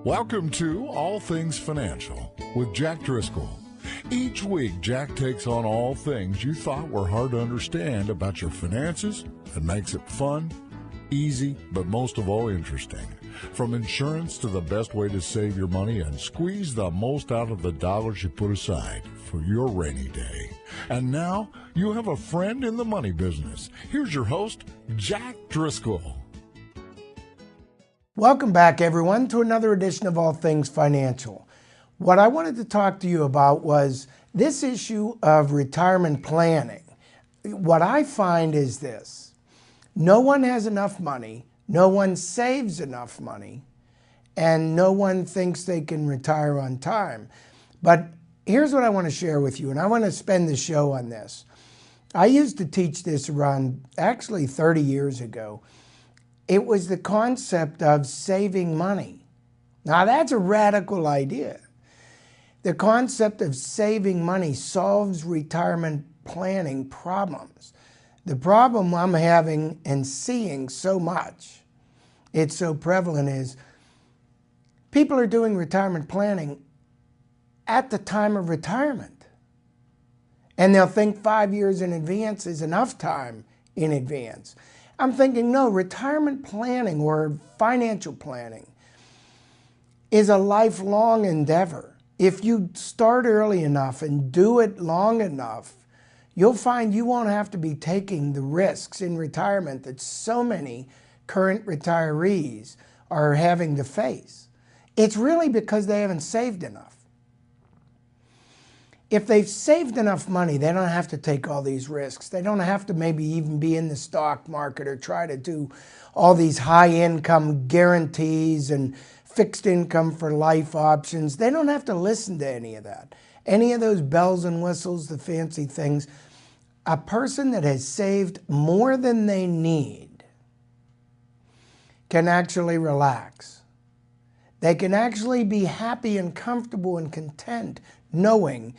Welcome to All Things Financial with Jack Driscoll. Each week, Jack takes on all things you thought were hard to understand about your finances and makes it fun, easy, but most of all interesting. From insurance to the best way to save your money and squeeze the most out of the dollars you put aside for your rainy day. And now, you have a friend in the money business. Here's your host, Jack Driscoll. Welcome back, everyone, to another edition of All Things Financial. What I wanted to talk to you about was this issue of retirement planning. What I find is this: no one has enough money, no one saves enough money, and no one thinks they can retire on time. But here's what I want to share with you, and I want to spend the show on this. I used to teach this around actually 30 years ago. It was the concept of saving money. Now, that's a radical idea. The concept of saving money solves retirement planning problems. The problem I'm having and seeing so much, it's so prevalent, is people are doing retirement planning at the time of retirement. And they'll think 5 years in advance is enough time in advance. I'm thinking, no, retirement planning or financial planning is a lifelong endeavor. If you start early enough and do it long enough, you'll find you won't have to be taking the risks in retirement that so many current retirees are having to face. It's really because they haven't saved enough. If they've saved enough money, they don't have to take all these risks. They don't have to maybe even be in the stock market or try to do all these high income guarantees and fixed income for life options. They don't have to listen to any of that. Any of those bells and whistles, the fancy things. A person that has saved more than they need can actually relax. They can actually be happy and comfortable and content knowing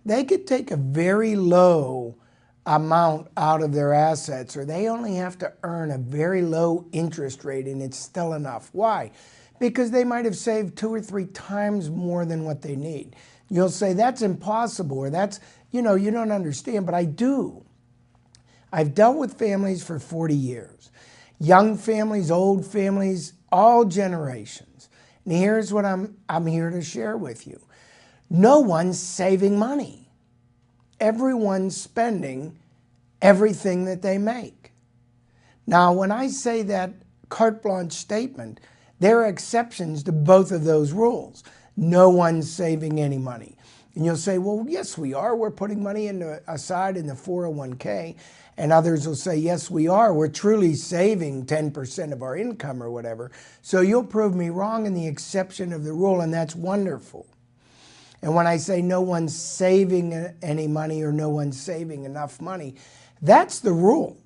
they could take a very low amount out of their assets, or they only have to earn a very low interest rate and it's still enough. Why? Because they might have saved 2 or 3 times more than what they need. You'll say, that's impossible, or that's, you don't understand, but I do. I've dealt with families for 40 years. Young families, old families, all generations. And here's what I'm here to share with you. No one's saving money. Everyone's spending everything that they make. Now, when I say that carte blanche statement, there are exceptions to both of those rules. No one's saving any money. And you'll say, well, yes, we are. We're putting money aside in the 401k. And others will say, yes, we are. We're truly saving 10% of our income or whatever. So you'll prove me wrong in the exception of the rule, and that's wonderful. And when I say no one's saving any money or no one's saving enough money, that's the rule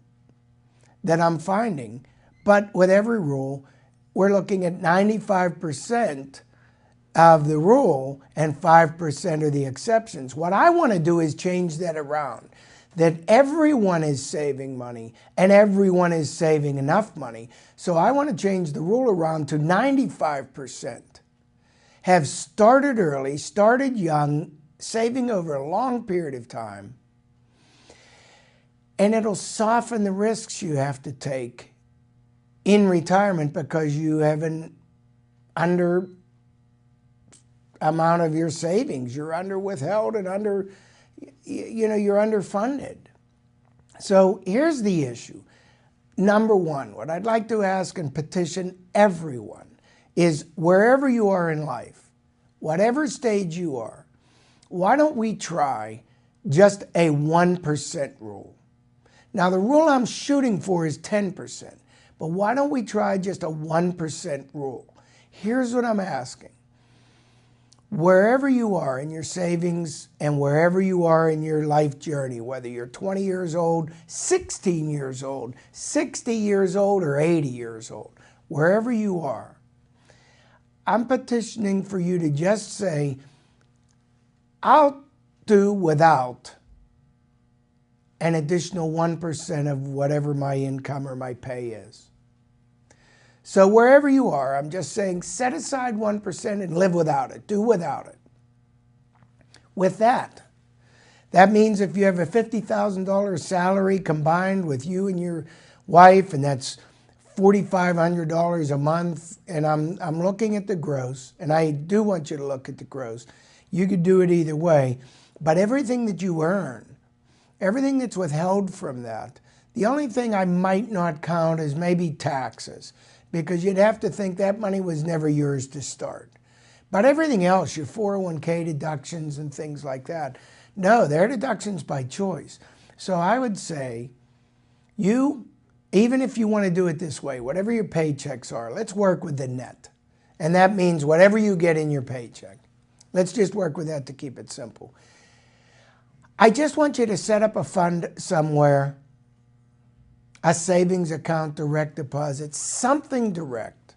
that I'm finding. But with every rule, we're looking at 95% of the rule and 5% are the exceptions. What I want to do is change that around, that everyone is saving money and everyone is saving enough money. So I want to change the rule around to 95%. Have started early, started young, saving over a long period of time, and it'll soften the risks you have to take in retirement because you have an under amount of your savings. You're under withheld and you're underfunded. So here's the issue. Number one, what I'd like to ask and petition everyone is, wherever you are in life, whatever stage you are, why don't we try just a 1% rule? Now, the rule I'm shooting for is 10%, but why don't we try just a 1% rule? Here's what I'm asking. Wherever you are in your savings and wherever you are in your life journey, whether you're 20 years old, 16 years old, 60 years old, or 80 years old, wherever you are, I'm petitioning for you to just say, I'll do without an additional 1% of whatever my income or my pay is. So wherever you are, I'm just saying set aside 1% and live without it. Do without it. With that means if you have a $50,000 salary combined with you and your wife, and that's $4,500 a month, and I'm looking at the gross, and I do want you to look at the gross. You could do it either way, but everything that you earn, everything that's withheld from that, the only thing I might not count is maybe taxes, because you'd have to think that money was never yours to start. But everything else, your 401k deductions and things like that, no, they're deductions by choice. So I would say even if you want to do it this way, whatever your paychecks are, let's work with the net. And that means whatever you get in your paycheck. Let's just work with that to keep it simple. I just want you to set up a fund somewhere, a savings account, direct deposit, something direct,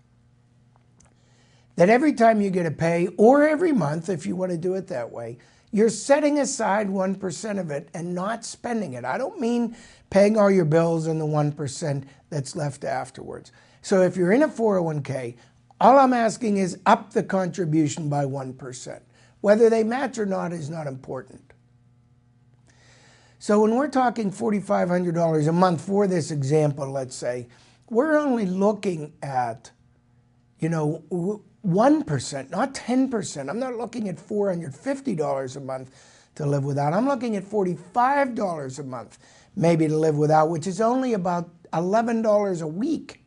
that every time you get a pay, or every month if you want to do it that way, you're setting aside 1% of it and not spending it. I don't mean paying all your bills and the 1% that's left afterwards. So if you're in a 401k, all I'm asking is up the contribution by 1%. Whether they match or not is not important. So when we're talking $4,500 a month for this example, let's say, we're only looking at, 1%, not 10%. I'm not looking at $450 a month to live without. I'm looking at $45 a month maybe to live without, which is only about $11 a week,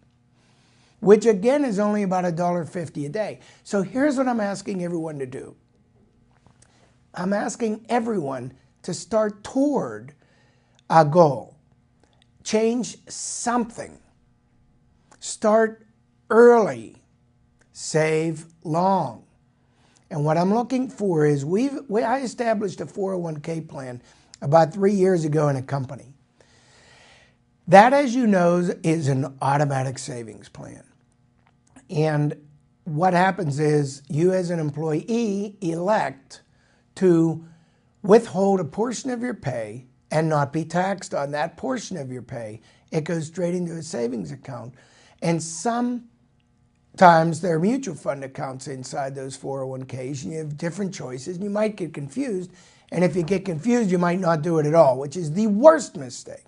which again is only about $1.50 a day. So here's what I'm asking everyone to do. I'm asking everyone to start toward a goal. Change something. Start early. Save long. And what I'm looking for is I established a 401k plan about 3 years ago in a company. That, as you know, is an automatic savings plan. And what happens is you as an employee elect to withhold a portion of your pay and not be taxed on that portion of your pay. It goes straight into a savings account. And sometimes there are mutual fund accounts inside those 401ks, and you have different choices, and you might get confused. And if you get confused, you might not do it at all, which is the worst mistake.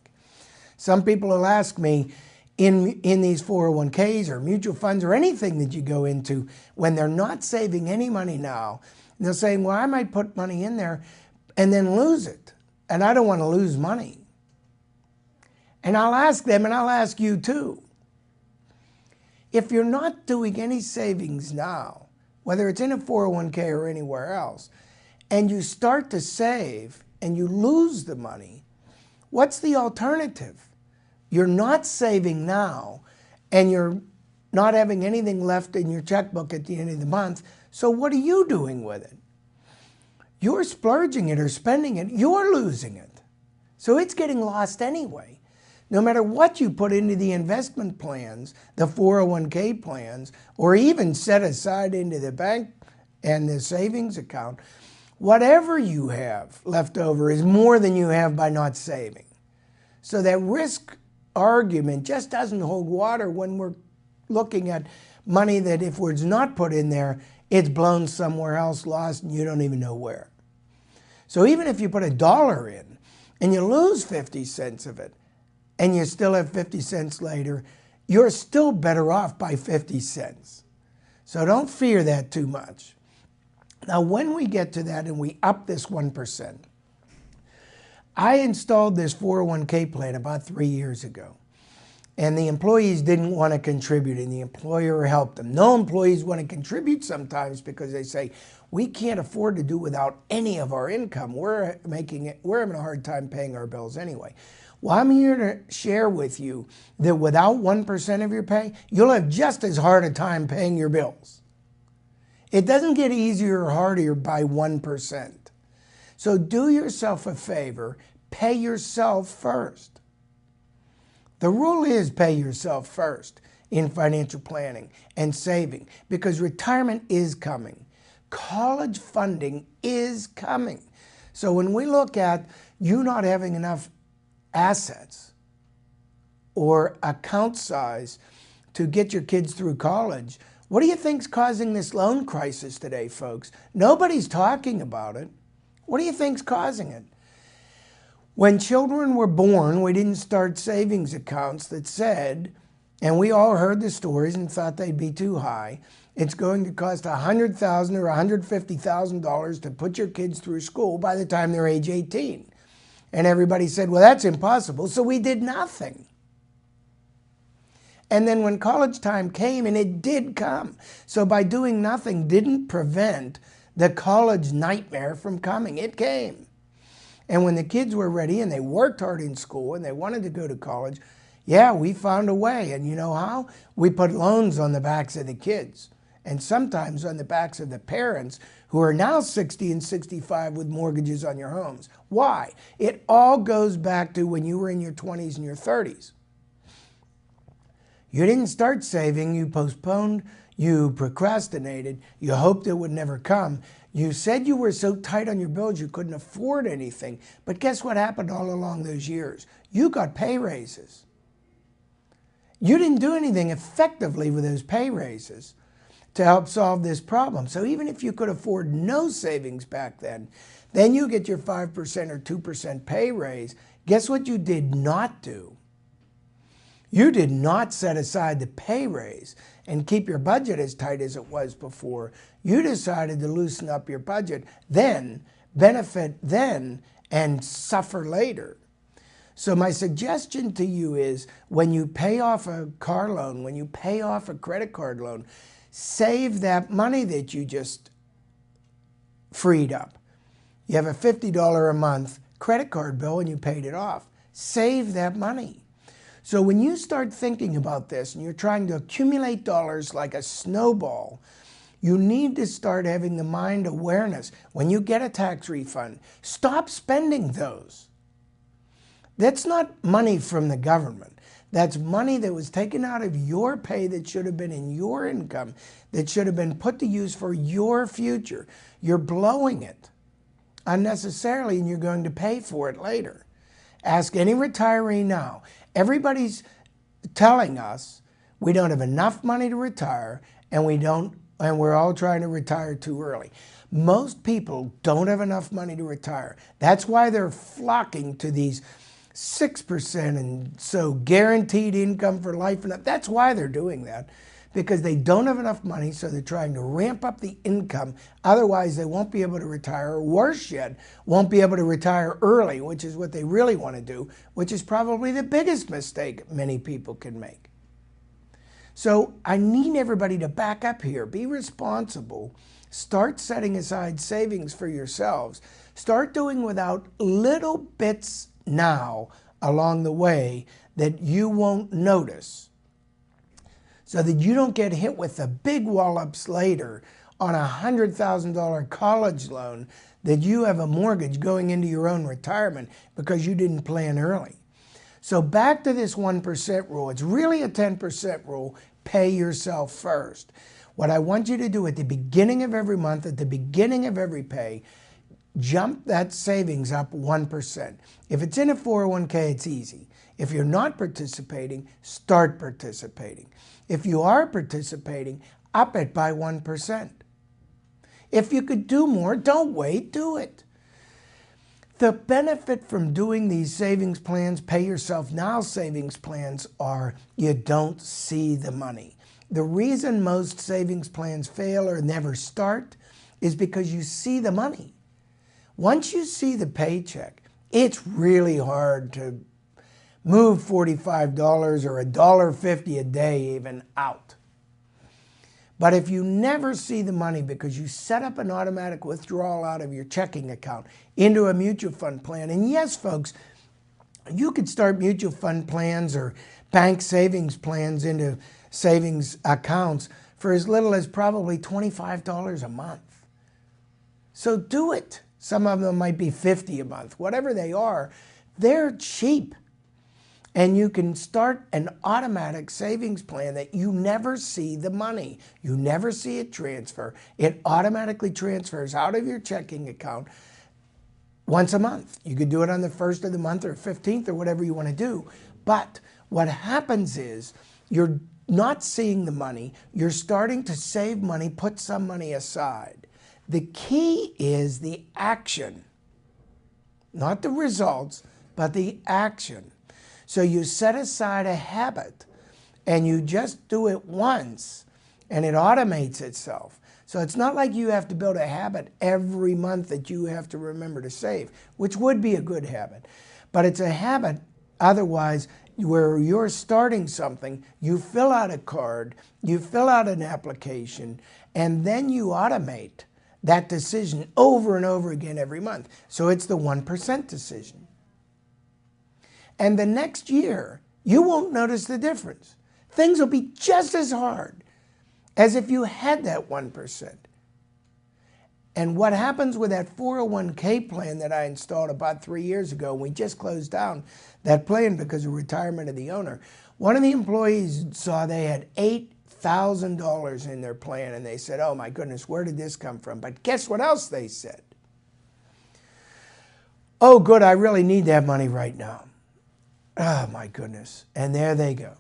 Some people will ask me in these 401ks or mutual funds or anything that you go into, when they're not saving any money now, they're saying, well, I might put money in there and then lose it. And I don't want to lose money. And I'll ask them, and I'll ask you too, if you're not doing any savings now, whether it's in a 401k or anywhere else, and you start to save and you lose the money, what's the alternative? You're not saving now, and you're not having anything left in your checkbook at the end of the month. So what are you doing with it? You're splurging it or spending it. You're losing it. So it's getting lost anyway. No matter what you put into the investment plans, the 401k plans, or even set aside into the bank and the savings account, whatever you have left over is more than you have by not saving. So that risk argument just doesn't hold water when we're looking at money that if it's not put in there, it's blown somewhere else, lost, and you don't even know where. So even if you put $1 in and you lose 50 cents of it, and you still have 50 cents later, you're still better off by 50 cents. So don't fear that too much. Now, when we get to that and we up this 1%, I installed this 401k plan about 3 years ago. And the employees didn't want to contribute, and the employer helped them. No employees want to contribute sometimes because they say, we can't afford to do without any of our income. We're having a hard time paying our bills anyway. Well, I'm here to share with you that without 1% of your pay, you'll have just as hard a time paying your bills. It doesn't get easier or harder by 1%. So do yourself a favor, pay yourself first. The rule is pay yourself first in financial planning and saving, because retirement is coming. College funding is coming. So when we look at you not having enough assets or account size to get your kids through college. What do you think's causing this loan crisis today, folks? Nobody's talking about it. What do you think's causing it? When children were born, we didn't start savings accounts that said, and we all heard the stories and thought they'd be too high, it's going to cost $100,000 or $150,000 to put your kids through school by the time they're age 18. And everybody said, well, that's impossible, so we did nothing. And then when college time came, and it did come, so by doing nothing didn't prevent the college nightmare from coming. It came. And when the kids were ready and they worked hard in school and they wanted to go to college, yeah, we found a way. And you know how? We put loans on the backs of the kids, and sometimes on the backs of the parents who are now 60 and 65 with mortgages on your homes. Why? It all goes back to when you were in your 20s and your 30s. You didn't start saving, you postponed, you procrastinated, you hoped it would never come. You said you were so tight on your bills you couldn't afford anything. But guess what happened all along those years? You got pay raises. You didn't do anything effectively with those pay raises to help solve this problem. So even if you could afford no savings back then you get your 5% or 2% pay raise. Guess what you did not do? You did not set aside the pay raise and keep your budget as tight as it was before. You decided to loosen up your budget, then benefit then and suffer later. So my suggestion to you is when you pay off a car loan, when you pay off a credit card loan, save that money that you just freed up. You have a $50 a month credit card bill and you paid it off. Save that money. So when you start thinking about this and you're trying to accumulate dollars like a snowball, you need to start having the mind awareness. When you get a tax refund, stop spending those. That's not money from the government. That's money that was taken out of your pay that should have been in your income, that should have been put to use for your future. You're blowing it unnecessarily and you're going to pay for it later. Ask any retiree now. Everybody's telling us we don't have enough money to retire and we're all trying to retire too early. Most people don't have enough money to retire. That's why they're flocking to these 6% and so guaranteed income for life. And that's why they're doing that, because they don't have enough money, so they're trying to ramp up the income. Otherwise, they won't be able to retire, or worse yet, won't be able to retire early, which is what they really want to do, which is probably the biggest mistake many people can make. So I need everybody to back up here. Be responsible. Start setting aside savings for yourselves. Start doing without little bits now along the way that you won't notice, so that you don't get hit with the big wallops later on a $100,000 college loan that you have a mortgage going into your own retirement because you didn't plan early. So back to this 1% rule. It's really a 10% rule. Pay yourself first. What I want you to do at the beginning of every month, at the beginning of every pay, jump that savings up 1%. If it's in a 401k, it's easy. If you're not participating, start participating. If you are participating, up it by 1%. If you could do more, don't wait, do it. The benefit from doing these savings plans, pay yourself now savings plans, are you don't see the money. The reason most savings plans fail or never start is because you see the money. Once you see the paycheck, it's really hard to move $45 or $1.50 a day even out. But if you never see the money because you set up an automatic withdrawal out of your checking account into a mutual fund plan, and yes, folks, you could start mutual fund plans or bank savings plans into savings accounts for as little as probably $25 a month. So do it. Some of them might be $50 a month. Whatever they are, they're cheap. And you can start an automatic savings plan that you never see the money. You never see it transfer. It automatically transfers out of your checking account once a month. You could do it on the 1st of the month or 15th or whatever you want to do. But what happens is you're not seeing the money. You're starting to save money, put some money aside. The key is the action, not the results, but the action. So you set aside a habit and you just do it once and it automates itself. So it's not like you have to build a habit every month that you have to remember to save, which would be a good habit. But it's a habit otherwise where you're starting something, you fill out a card, you fill out an application, and then you automate that decision over and over again every month. So it's the 1% decision. And the next year, you won't notice the difference. Things will be just as hard as if you had that 1%. And what happens with that 401k plan that I installed about 3 years ago, we just closed down that plan because of retirement of the owner. One of the employees saw they had $8,000 in their plan and they said, oh my goodness, where did this come from? But guess what else they said? Oh good, I really need that money right now. Oh my goodness. And there they go.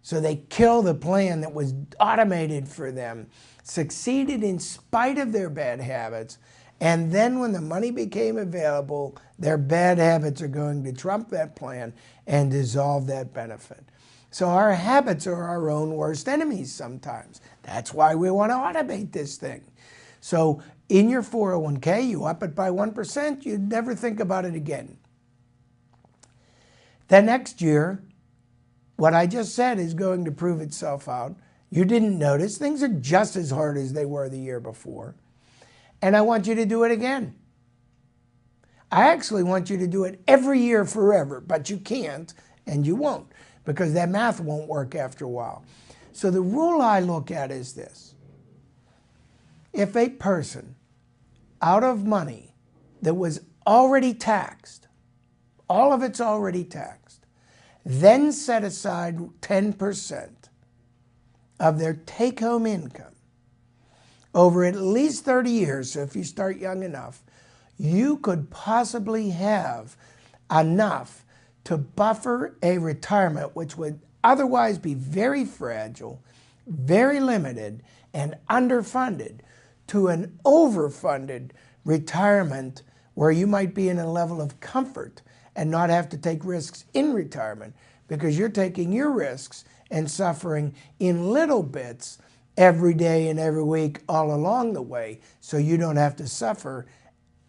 So they kill the plan that was automated for them, succeeded in spite of their bad habits, and then when the money became available, their bad habits are going to trump that plan and dissolve that benefit. So our habits are our own worst enemies sometimes. That's why we want to automate this thing. So in your 401k, you up it by 1%, you never think about it again. The next year, what I just said is going to prove itself out. You didn't notice. Things are just as hard as they were the year before. And I want you to do it again. I actually want you to do it every year forever, but you can't and you won't because that math won't work after a while. So the rule I look at is this. If a person out of money that was already taxed, all of it's already taxed, then set aside 10% of their take-home income over at least 30 years, so if you start young enough, you could possibly have enough to buffer a retirement which would otherwise be very fragile, very limited, and underfunded to an overfunded retirement where you might be in a level of comfort and not have to take risks in retirement because you're taking your risks and suffering in little bits every day and every week all along the way so you don't have to suffer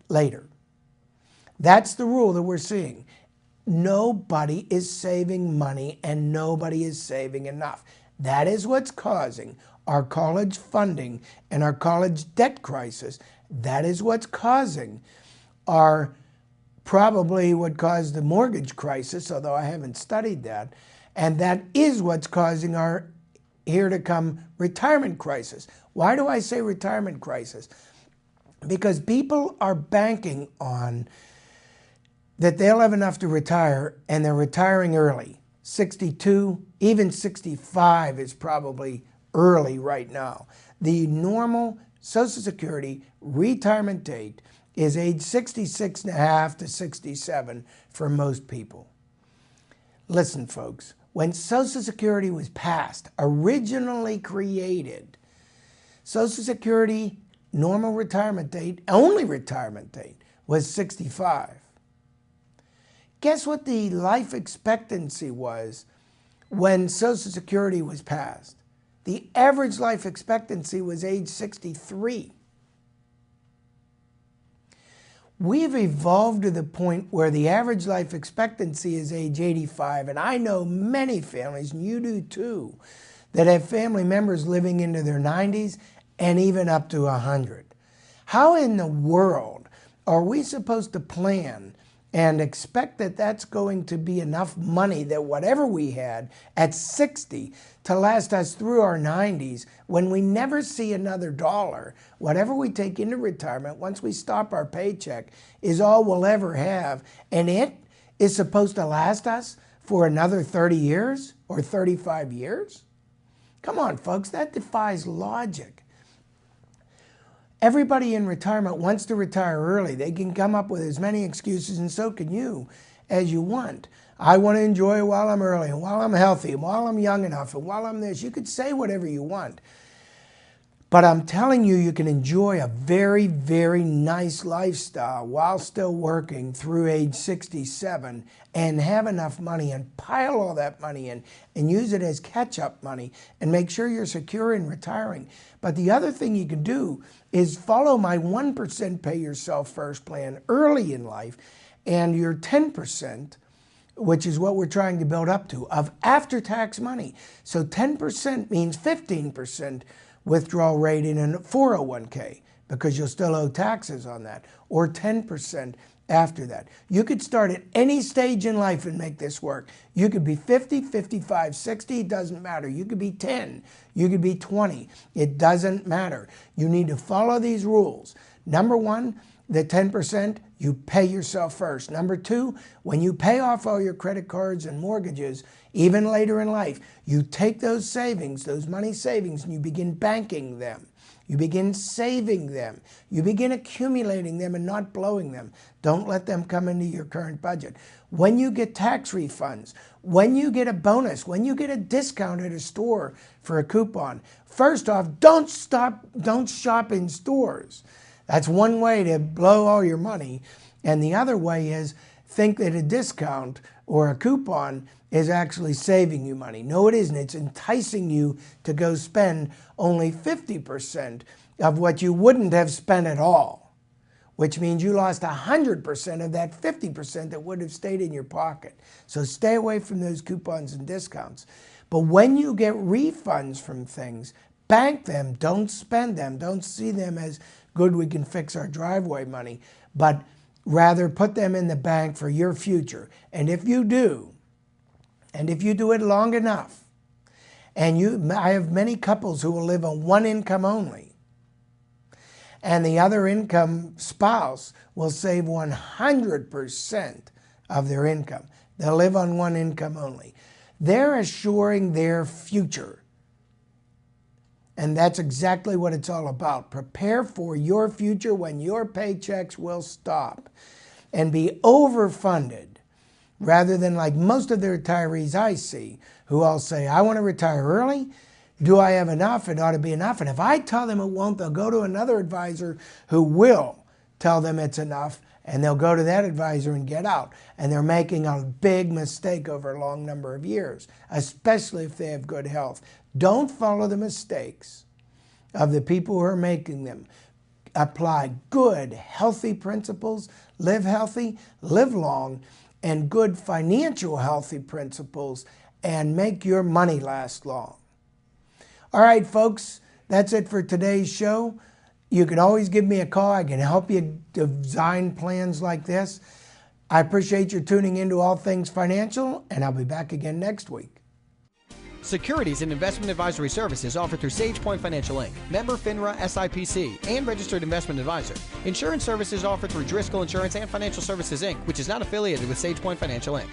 later. That's the rule that we're seeing. Nobody is saving money and nobody is saving enough. That is what's causing our college funding and our college debt crisis. That is what's causing our probably what caused the mortgage crisis, although I haven't studied that. And that is what's causing our here to come retirement crisis. Why do I say retirement crisis? Because people are banking on that they'll have enough to retire and they're retiring early. 62, even 65 is probably early right now. The normal Social Security retirement date is age 66 and a half to 67 for most people. Listen, folks, when Social Security was passed, originally created, Social Security normal retirement date, only retirement date, was 65. Guess what the life expectancy was when Social Security was passed? The average life expectancy was age 63. We've evolved to the point where the average life expectancy is age 85, and I know many families, and you do too, that have family members living into their 90s and even up to 100. How in the world are we supposed to plan and expect that that's going to be enough money that whatever we had at 60 to last us through our 90s when we never see another dollar? Whatever we take into retirement, once we stop our paycheck, is all we'll ever have. And it is supposed to last us for another 30 years or 35 years? Come on, folks, that defies logic. Everybody in retirement wants to retire early. They can come up with as many excuses, and so can you. as you want. I want to enjoy it while I'm early and while I'm healthy and while I'm young enough and while I'm this. You could say whatever you want. But I'm telling you, you can enjoy a very, very nice lifestyle while still working through age 67 and have enough money and pile all that money in and use it as catch-up money and make sure you're secure in retiring. But the other thing you can do is follow my 1% Pay Yourself First plan early in life, and your 10%, which is what we're trying to build up to, of after-tax money. So 10% means 15% withdrawal rate in a 401k, because you'll still owe taxes on that, or 10% after that. You could start at any stage in life and make this work. You could be 50, 55, 60, it doesn't matter. You could be 10, you could be 20, it doesn't matter. You need to follow these rules. Number one, the 10%, you pay yourself first. Number two, when you pay off all your credit cards and mortgages, even later in life, you take those savings, those money savings, and you begin banking them. You begin saving them. You begin accumulating them and not blowing them. Don't let them come into your current budget. When you get tax refunds, when you get a bonus, when you get a discount at a store for a coupon, first off, don't shop in stores. That's one way to blow all your money. And the other way is think that a discount or a coupon is actually saving you money. No, it isn't. It's enticing you to go spend only 50% of what you wouldn't have spent at all, which means you lost 100% of that 50% that would have stayed in your pocket. So stay away from those coupons and discounts. But when you get refunds from things, bank them, don't spend them. Don't see them as good, we can fix our driveway money, but rather put them in the bank for your future. And if you do, and if you do it long enough, and I have many couples who will live on one income only, and the other income spouse will save 100% of their income. They'll live on one income only. They're assuring their future. And that's exactly what it's all about. Prepare for your future when your paychecks will stop, and be overfunded rather than like most of the retirees I see who all say, I want to retire early. Do I have enough? It ought to be enough. And if I tell them it won't, they'll go to another advisor who will tell them it's enough, and they'll go to that advisor and get out. And they're making a big mistake over a long number of years, especially if they have good health. Don't follow the mistakes of the people who are making them. Apply good, healthy principles, live healthy, live long, and good financial healthy principles, and make your money last long. All right, folks, that's it for today's show. You can always give me a call. I can help you design plans like this. I appreciate your tuning into All Things Financial, and I'll be back again next week. Securities and investment advisory services offered through SagePoint Financial Inc., member FINRA SIPC, and registered investment advisor. Insurance services offered through Driscoll Insurance and Financial Services Inc., which is not affiliated with SagePoint Financial Inc.